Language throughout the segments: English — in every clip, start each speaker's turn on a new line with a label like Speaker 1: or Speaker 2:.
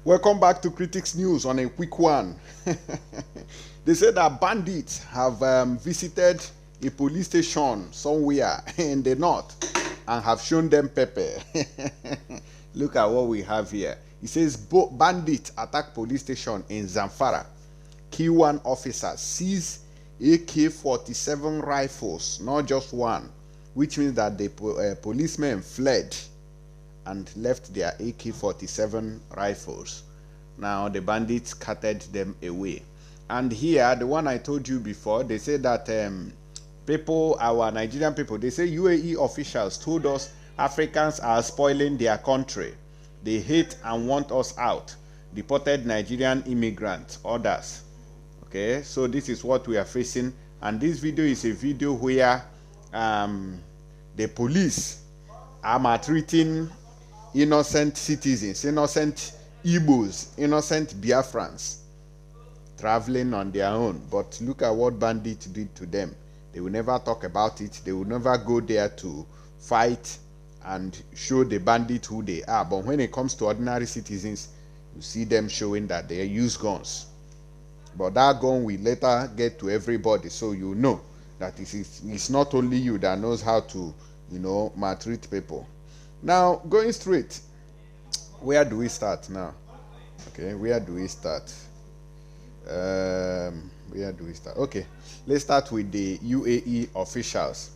Speaker 1: Welcome back to Critics News on a quick one. They said that bandits have visited a police station somewhere in the north and have shown them pepper. Look at what we have here. It says bandits attack police station in Zamfara. Kill one officer, seize AK-47 rifles, not just one, which means that the policemen fled and left their AK-47 rifles. Now the bandits carted them away. And here, the one I told you before, they say that our Nigerian people, they say U.A.E officials told us Africans are spoiling their country. They hate and want us out. Deported Nigerian immigrants, others. Okay, so this is what we are facing. And this video is a video where the police are maltreating innocent citizens, innocent Igbos, innocent Biafrans, traveling on their own. But look at what bandits did to them. They will never talk about it. They will never go there to fight and show the bandit who they are. But when it comes to ordinary citizens, you see them showing that they use guns. But that gun will later get to everybody, so you know that it's not only you that knows how to, maltreat people. Now, going straight, where do we start now? Okay, where do we start? Okay, let's start with the U.A.E officials.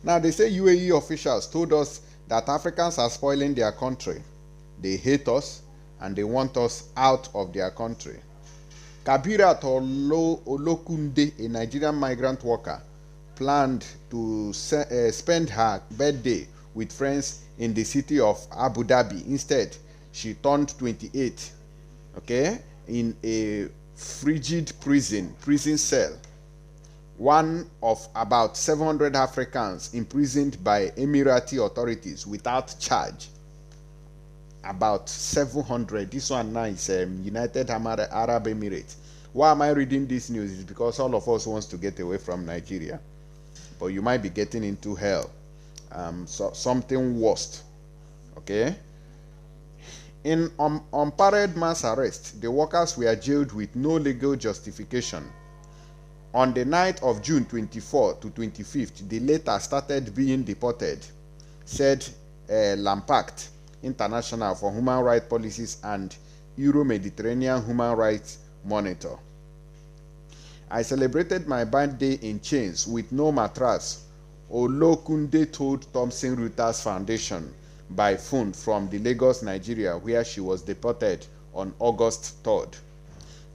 Speaker 1: Now, they say U.A.E officials told us that Africans are spoiling their country. They hate us and they want us out of their country. Kabirat Olokunde, a Nigerian migrant worker, planned to spend her birthday with friends in the city of Abu Dhabi. Instead, she turned 28, okay, in a frigid prison cell. One of about 700 Africans imprisoned by Emirati authorities without charge. About 700. This one now is United Arab Emirates. Why am I reading this news? Is because all of us wants to get away from Nigeria, but you might be getting into hell. Something worse. Okay. In unparalleled mass arrest, the workers were jailed with no legal justification. On the night of June 24 to 25th, they later started being deported, said Lampact International for Human Rights Policies and Euro-Mediterranean Human Rights Monitor. I celebrated my birthday in chains with no mattress, Olokunde told Thomson Reuters Foundation by phone from the Lagos, Nigeria, where she was deported on August 3rd.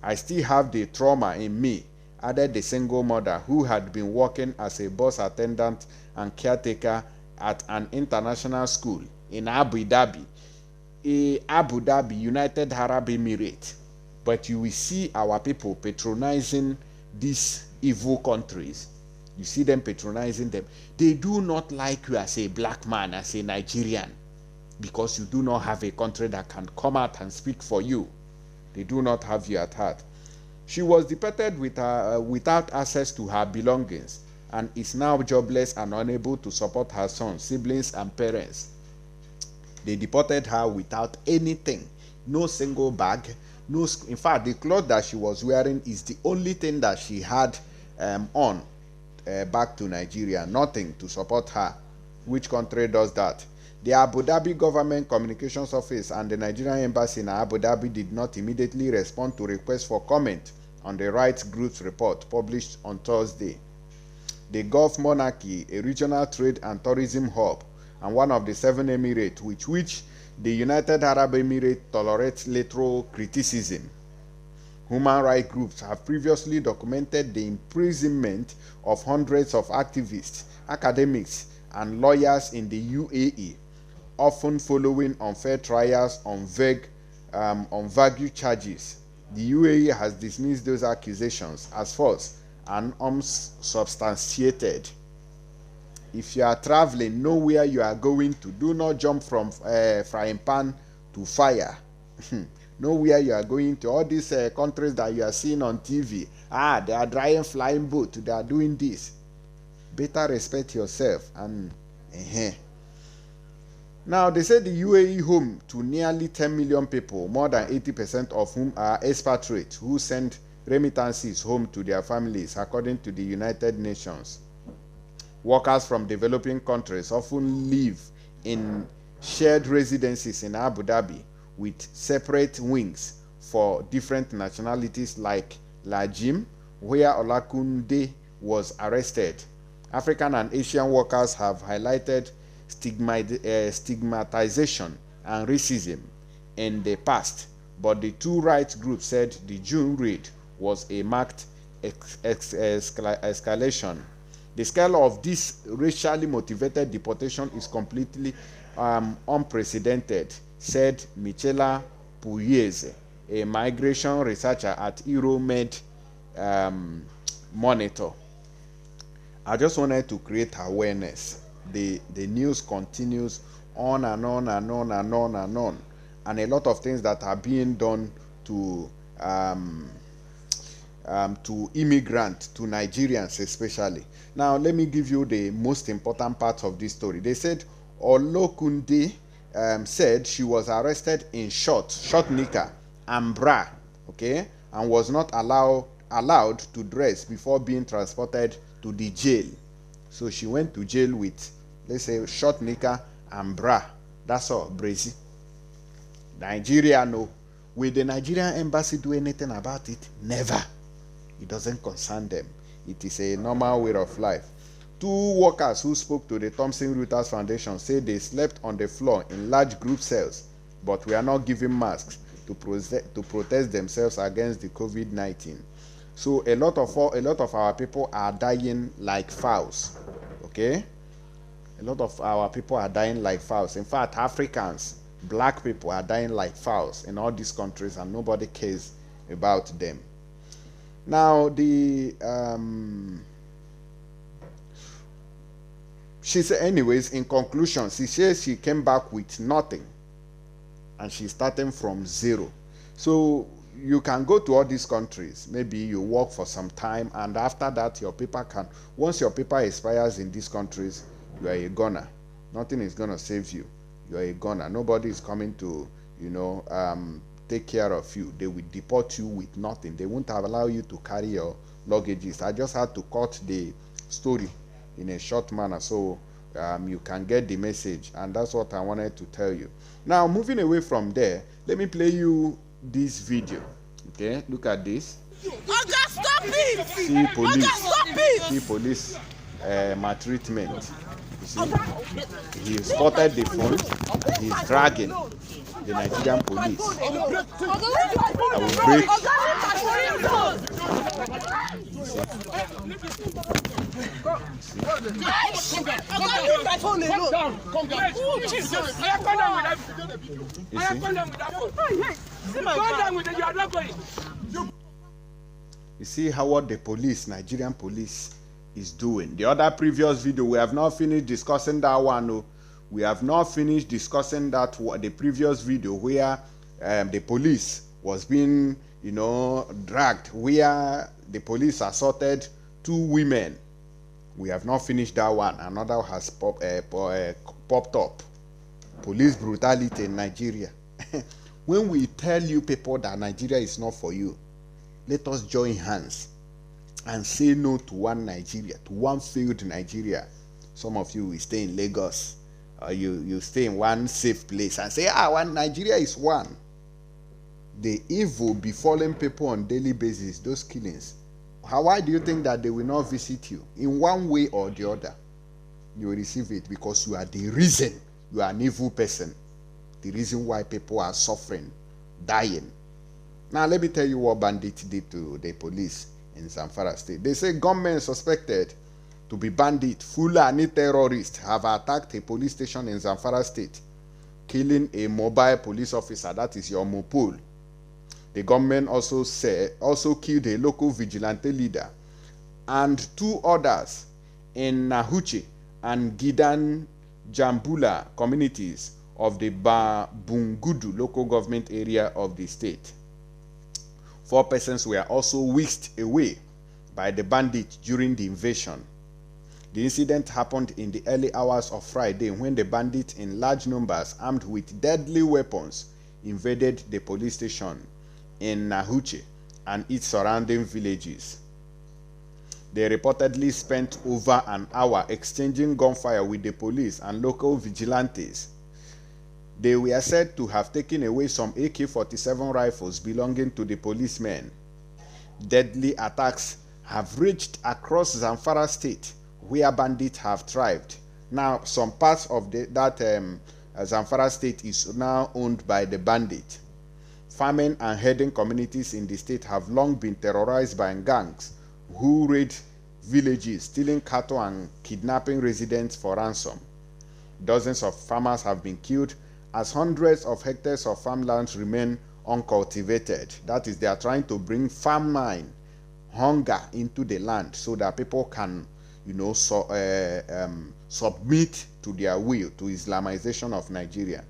Speaker 1: I still have the trauma in me, added the single mother who had been working as a bus attendant and caretaker at an international school in Abu Dhabi, United Arab Emirates. But you will see our people patronizing these evil countries. You see them patronizing them. They do not like you as a black man, as a Nigerian, because you do not have a country that can come out and speak for you. They do not have you at heart. She was deported without access to her belongings and is now jobless and unable to support her son, siblings, and parents. They deported her without anything, no single bag. In fact, the cloth that she was wearing is the only thing that she had on back to Nigeria. Nothing to support her. Which country does that? The Abu Dhabi Government Communications Office and the Nigerian Embassy in Abu Dhabi did not immediately respond to requests for comment on the rights group's report published on Thursday. The Gulf Monarchy, a regional trade and tourism hub, and one of the 7 emirates which the United Arab Emirates tolerates little criticism. Human rights groups have previously documented the imprisonment of hundreds of activists, academics, and lawyers in the U.A.E, often following unfair trials on vague charges. The U.A.E has dismissed those accusations as false and unsubstantiated. If you are traveling, know where you are going to. Do not jump from frying pan to fire. Know where you are going to. All these countries that you are seeing on TV, they are driving flying boat. They are doing this. Better respect yourself and Now, they say the UAE home to nearly 10 million people, more than 80% of whom are expatriates who send remittances home to their families, according to the United Nations. Workers from developing countries often live in shared residences in Abu Dhabi with separate wings for different nationalities, like Lajim, where Olakunde was arrested. African and Asian workers have highlighted stigmatization and racism in the past, but the two rights groups said the June raid was a marked escalation. The scale of this racially motivated deportation is completely unprecedented, said Michela Puyeze, a migration researcher at Euromed Monitor. I just wanted to create awareness. The news continues on and on and on and on and on, and a lot of things that are being done to immigrants, to Nigerians especially. Now, let me give you the most important part of this story. They said Olokunde said she was arrested in short nika and bra, okay, and was not allowed to dress before being transported to the jail. So she went to jail with, let's say, short nika and bra. That's all, Brazil. Nigeria, no. Will the Nigerian embassy do anything about it? Never. It doesn't concern them. It is a normal way of life. Two workers who spoke to the Thomson Reuters Foundation say they slept on the floor in large group cells, but we are not given masks to protest themselves against the COVID-19. So a lot of our people are dying like fowls. Okay? A lot of our people are dying like fowls. In fact, Africans, black people are dying like fowls in all these countries, and nobody cares about them. Now, she said, anyways, in conclusion, she says she came back with nothing, and she's starting from zero. So you can go to all these countries, maybe you work for some time, and after that your paper once your paper expires in these countries, you are a goner. Nothing is going to save you. You are a goner. Nobody is coming to, take care of you. They will deport you with nothing. They won't allow you to carry your luggages. I just had to cut the story in a short manner so you can get the message, and that's what I wanted to tell you. Now, moving away from there, let me play you this video. Okay, look at this.
Speaker 2: Oga, stop it!
Speaker 1: See police.
Speaker 2: Oga, stop it!
Speaker 1: See police maltreatment. You see, he spotted the phone and he's dragging the Nigerian police. I will break. You see how what the police, Nigerian police, is doing. The other previous video, we have not finished discussing that one. No. We have not finished discussing that the previous video where the police was being, dragged, where the police assaulted two women. We have not finished that one. Another has popped up. Police brutality in Nigeria. When we tell you people that Nigeria is not for you, let us join hands and say no to one Nigeria, to one failed Nigeria. Some of you will stay in Lagos, or you stay in one safe place and say, one Nigeria is one. The evil befalling people on daily basis, those killings, why do you think that they will not visit you? In one way or the other, you will receive it because you are the reason. You are an evil person. The reason why people are suffering, dying. Now, let me tell you what bandits did to the police in Zamfara state. They say gunmen suspected to be bandits, Fulani terrorists, have attacked a police station in Zamfara state, killing a mobile police officer, that is your mopol. The gunmen also killed a local vigilante leader and two others in Nahuche and Gidan Jambula communities of the Bungudu local government area of the state. 4 persons were also whisked away by the bandits during the invasion. The incident happened in the early hours of Friday when the bandits in large numbers armed with deadly weapons invaded the police station in Nahuche and its surrounding villages. They reportedly spent over an hour exchanging gunfire with the police and local vigilantes. They were said to have taken away some AK-47 rifles belonging to the policemen. Deadly attacks have reached across Zamfara state, where bandits have thrived. Now, some parts of Zamfara state is now owned by the bandit. Farming and herding communities in the state have long been terrorized by gangs who raid villages, stealing cattle and kidnapping residents for ransom. Dozens of farmers have been killed as hundreds of hectares of farmlands remain uncultivated. That is, they are trying to bring famine, hunger into the land so that people can, submit to their will, to Islamization of Nigeria.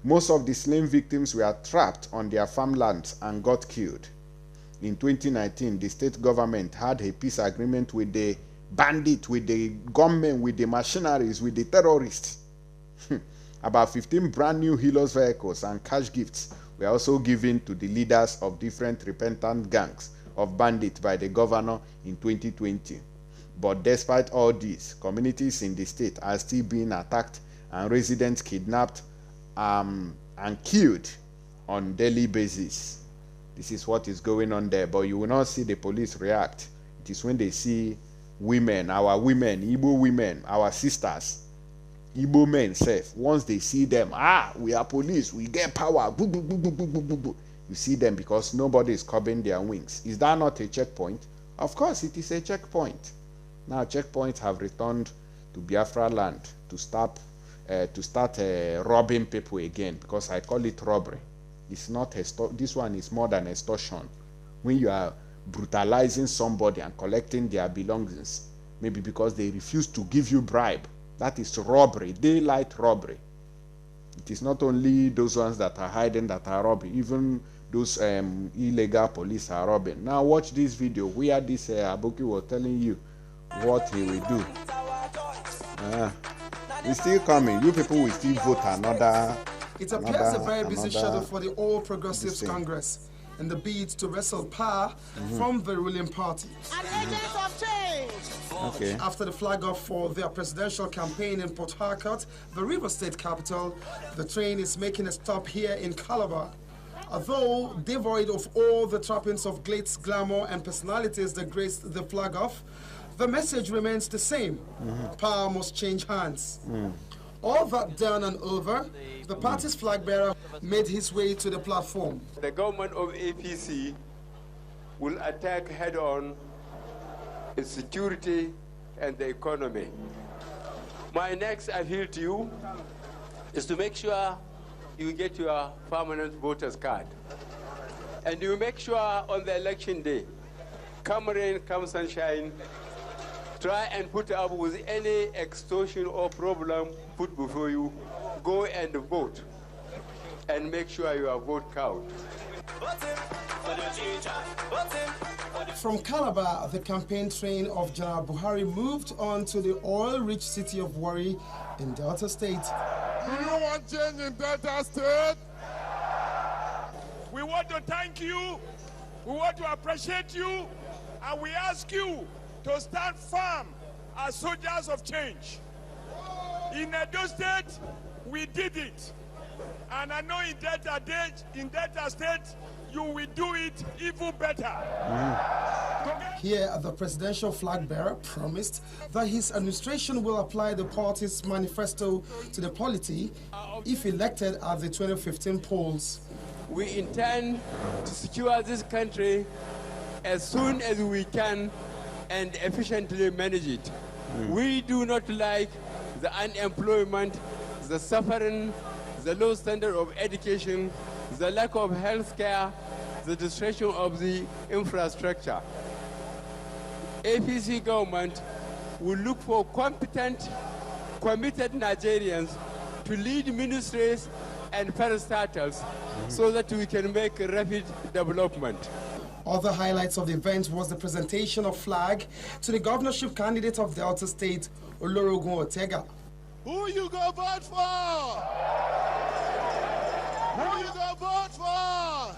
Speaker 1: Most of the slain victims were trapped on their farmlands and got killed. In 2019, the state government had a peace agreement with the bandits, with the gunmen, with the machineries, with the terrorists. About 15 brand new Hilux vehicles and cash gifts were also given to the leaders of different repentant gangs of bandits by the governor in 2020. But despite all this, communities in the state are still being attacked and residents kidnapped and killed on daily basis. This is what is going on there, but you will not see the police react. It is when they see women, our women, Igbo women, our sisters, Igbo men safe. Once they see them, we are police, we get power, boo, boo, boo, boo, boo, boo, boo, boo. You see them because nobody is covering their wings. Is that not a checkpoint? Of course, it is a checkpoint. Now, checkpoints have returned to Biafra land to start robbing people again, because I call it robbery. It's not this one is more than extortion. When you are brutalizing somebody and collecting their belongings, maybe because they refuse to give you bribe, that is robbery, daylight robbery. It is not only those ones that are hiding that are robbing, even those illegal police are robbing. Now watch this video where this Aboki was telling you what he will do. It's still coming. You people will still vote another.
Speaker 3: It appears a very busy schedule for the All Progressives Congress in the bid to wrestle power from the ruling party.
Speaker 2: An agent of change.
Speaker 1: Okay.
Speaker 3: After the flag off for their presidential campaign in Port Harcourt, the River State capital, the train is making a stop here in Calabar. Although devoid of all the trappings of glitz, glamour, and personalities that graced the flag off, the message remains the same. Power must change hands. All that done and over, the party's flag bearer made his way to the platform.
Speaker 4: The government of APC will attack head-on its security and the economy. My next appeal to you is to make sure you get your permanent voters card. And you make sure on the election day, come rain, come sunshine, try and put up with any extortion or problem put before you. Go and vote and make sure your vote counts.
Speaker 3: From Calabar, the campaign train of General Buhari moved on to the oil-rich city of Warri in Delta State.
Speaker 5: Do you want change in Delta State? We want to thank you, we want to appreciate you, and we ask you to stand firm as soldiers of change. In Edo State, we did it. And I know in Delta State, you will do it even better.
Speaker 3: Here, the presidential flag bearer promised that his administration will apply the party's manifesto to the polity if elected at the 2015 polls.
Speaker 4: We intend to secure this country as soon as we can and efficiently manage it. We do not like the unemployment, the suffering, the low standard of education, the lack of health care, the destruction of the infrastructure. APC government will look for competent, committed Nigerians to lead ministries and parastatals so that we can make rapid development.
Speaker 3: Other highlights of the event was the presentation of flag to the governorship candidate of Delta State, Olorogun Ortega.
Speaker 5: Who you go vote for? Who you go vote for?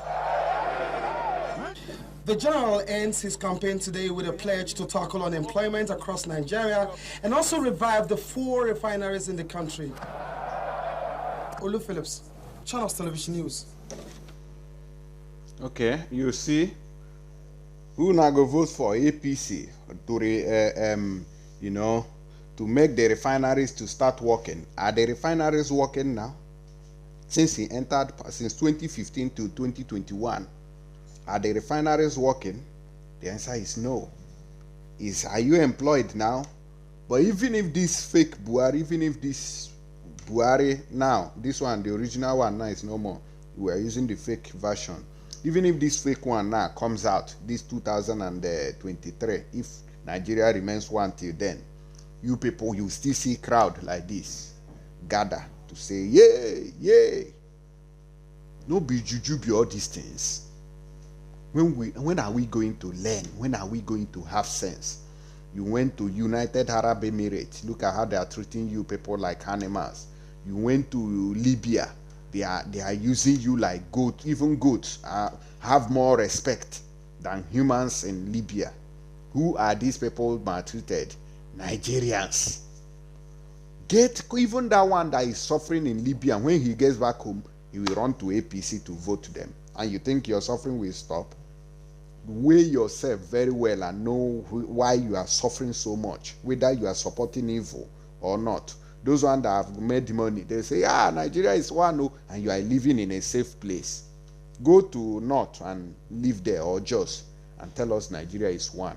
Speaker 3: The general ends his campaign today with a pledge to tackle unemployment across Nigeria and also revive the 4 refineries in the country. Olu Phillips, Channels Television News.
Speaker 1: Okay, you see, who now go vote for APC to to make the refineries to start working? Are the refineries working now? Since 2015 to 2021, are the refineries working? The answer is no. Are you employed now? But even if this fake Buhari, even if this Buhari now, this one, the original one now is no more. We are using the fake version. Even if this fake one now comes out, this 2023, if Nigeria remains one till then, you people, you still see crowd like this gather to say, yay, yay. No be juju be all these things. When are we going to learn? When are we going to have sense? You went to United Arab Emirates. Look at how they are treating you people like animals. You went to Libya. They are using you like goats. Even goats have more respect than humans in Libya. Who are these people maltreated? Nigerians. Get even that one that is suffering in Libya. When he gets back home, he will run to APC to vote to them. And you think your suffering will stop? Weigh yourself very well and know why you are suffering so much, whether you are supporting evil or not. Those ones that have made money, they say, Nigeria is one, and you are living in a safe place. Go to North and live there, or Jos, and tell us Nigeria is one.